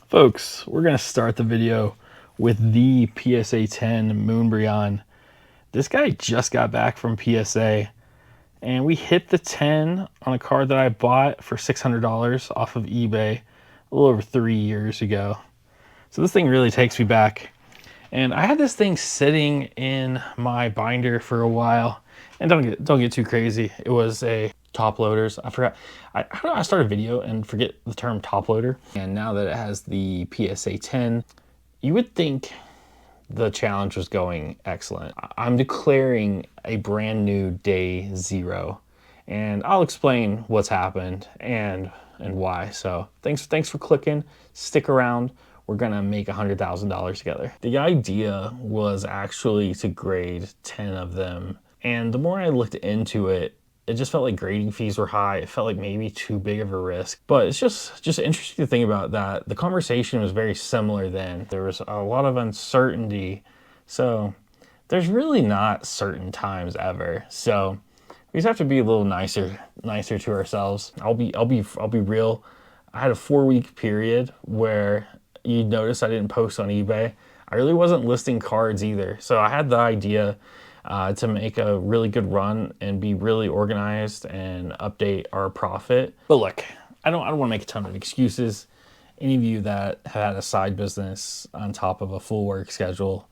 Folks, we're going to start the video with the PSA 10 Moonbreon. This guy just got back from PSA, and we hit the 10 on a card that I bought for $600 off of eBay a little over 3 years ago. So this thing really takes me back. And I had this thing sitting in my binder for a while. And don't get too crazy. It was a top loaders. I forgot. I start a video and forget the term top loader. And now that it has the PSA 10, you would think the challenge was going excellent. I'm declaring a brand new day 0, and I'll explain what's happened and why. So thanks for clicking. Stick around. We're gonna make $100,000 together. The idea was actually to grade 10 of them, and the more I looked into it, it just felt like grading fees were high. It felt like maybe too big of a risk. But it's just interesting to think about that. The conversation was very similar then. There was a lot of uncertainty. So there's really not certain times ever. So we just have to be a little nicer to ourselves. I'll be real. I had a 4-week period where you notice I didn't post on eBay. I really wasn't listing cards either. So I had the idea to make a really good run and be really organized and update our profit. But look, I don't want to make a ton of excuses. Any of you that have had a side business on top of a full work schedule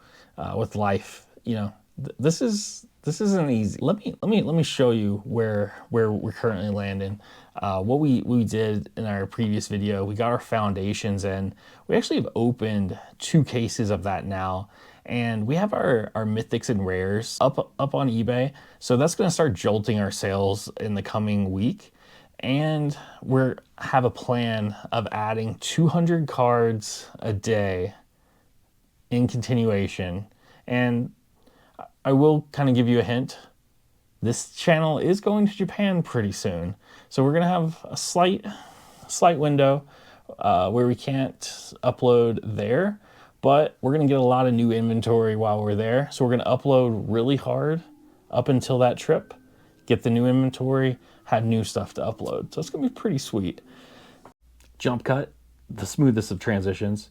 with life, you know, this isn't easy. Let me show you where we're currently landing. What we did in our previous video, we got our foundations in. We actually have opened 2 cases of that now. And we have our mythics and rares up on eBay. So that's going to start jolting our sales in the coming week. And we have a plan of adding 200 cards a day in continuation. And I will kind of give you a hint. This channel is going to Japan pretty soon. So we're going to have a slight window where we can't upload there. But we're going to get a lot of new inventory while we're there. So we're going to upload really hard up until that trip, get the new inventory, have new stuff to upload. So it's going to be pretty sweet. Jump cut, the smoothest of transitions.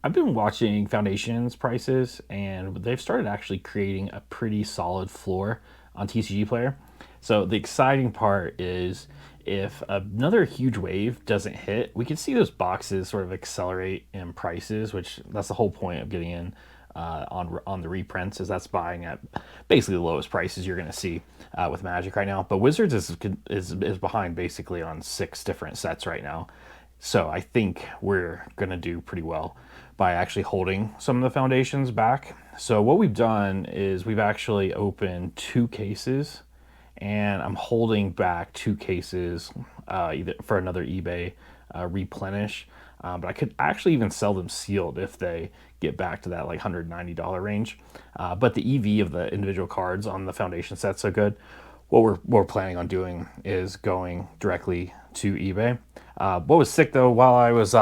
I've been watching Foundations prices, and they've started actually creating a pretty solid floor on TCG Player. So the exciting part is if another huge wave doesn't hit, we can see those boxes sort of accelerate in prices, which that's the whole point of getting in on the reprints, is that's buying at basically the lowest prices you're going to see with Magic right now. But Wizards is behind basically on 6 different sets right now. So I think we're going to do pretty well by actually holding some of the foundations back. So what we've done is we've actually opened 2 cases, and I'm holding back 2 cases either for another eBay replenish. But I could actually even sell them sealed if they get back to that like $190 range. But the EV of the individual cards on the foundation set's so good. What we're planning on doing is going directly to eBay. What was sick though, while I was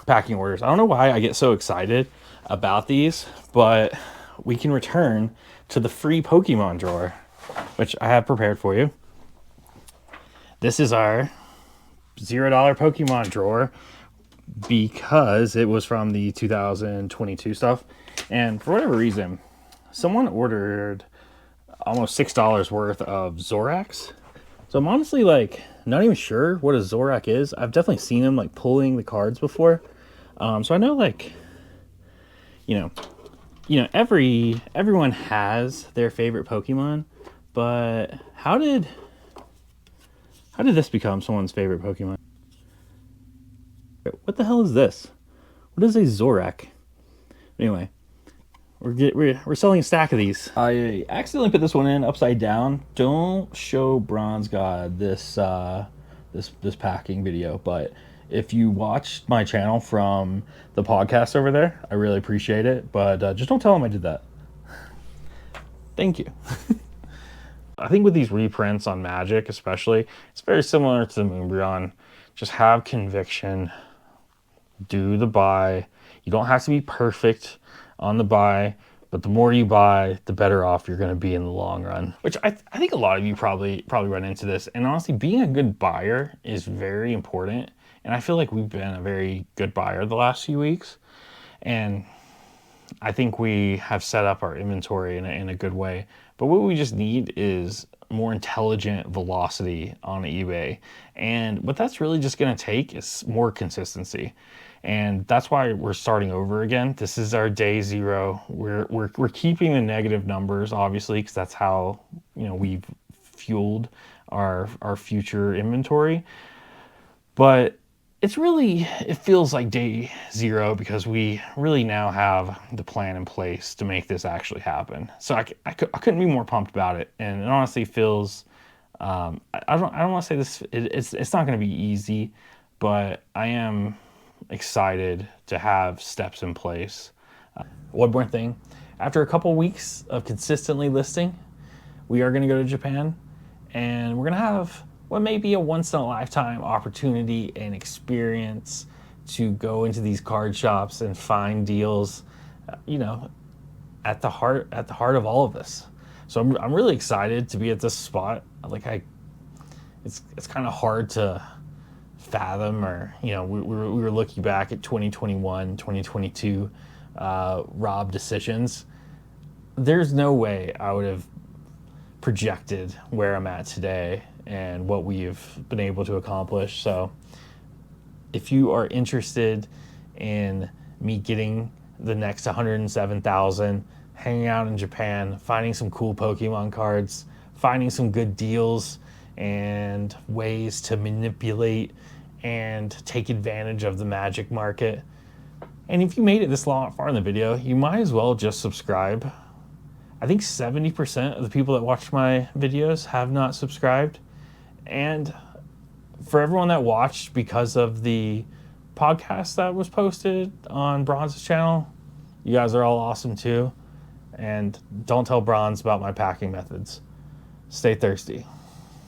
packing orders, I don't know why I get so excited about these, but we can return to the free Pokemon drawer, which I have prepared for you. This is our $0 Pokemon drawer because it was from the 2022 stuff. And for whatever reason, someone ordered almost $6 worth of Zorax. So I'm honestly like not even sure what a Zorak is. I've definitely seen them like pulling the cards before. So I know like, you know, everyone has their favorite Pokemon. But how did this become someone's favorite Pokemon? What the hell is this? What is a Zorak? Anyway, we're selling a stack of these. I accidentally put this one in upside down. Don't show Bronze God this packing video, but if you watched my channel from the podcast over there, I really appreciate it. But just don't tell him I did that. Thank you. I think with these reprints on Magic especially, it's very similar to the Moonbreon. Just have conviction, do the buy. You don't have to be perfect on the buy, but the more you buy, the better off you're going to be in the long run. Which I think a lot of you probably run into this. And honestly, being a good buyer is very important And I feel like we've been a very good buyer the last few weeks. And I think we have set up our inventory in a good way. But what we just need is more intelligent velocity on eBay. And what that's really just going to take is more consistency. And that's why we're starting over again. This is our day zero. We're keeping the negative numbers, obviously, because that's how, we've fueled our future inventory. But it feels like day zero because we really now have the plan in place to make this actually happen. So I couldn't be more pumped about it. And it honestly feels, I don't want to say this, it's not going to be easy, but I am excited to have steps in place. One more thing, after a couple weeks of consistently listing, we are going to go to Japan, and we're going to have what may be a once in a lifetime opportunity and experience to go into these card shops and find deals, at the heart of all of this. So I'm really excited to be at this spot. It's kind of hard to fathom, or we were looking back at 2021, 2022 Rob decisions. There's no way I would have projected where I'm at today and what we've been able to accomplish. So if you are interested in me getting the next 107,000, hanging out in Japan, finding some cool Pokemon cards, finding some good deals and ways to manipulate and take advantage of the Magic market, and if you made it this far in the video, you might as well just subscribe. I think 70% of the people that watch my videos have not subscribed. And for everyone that watched because of the podcast that was posted on Bronze's channel, you guys are all awesome too. And don't tell Bronze about my packing methods. Stay thirsty.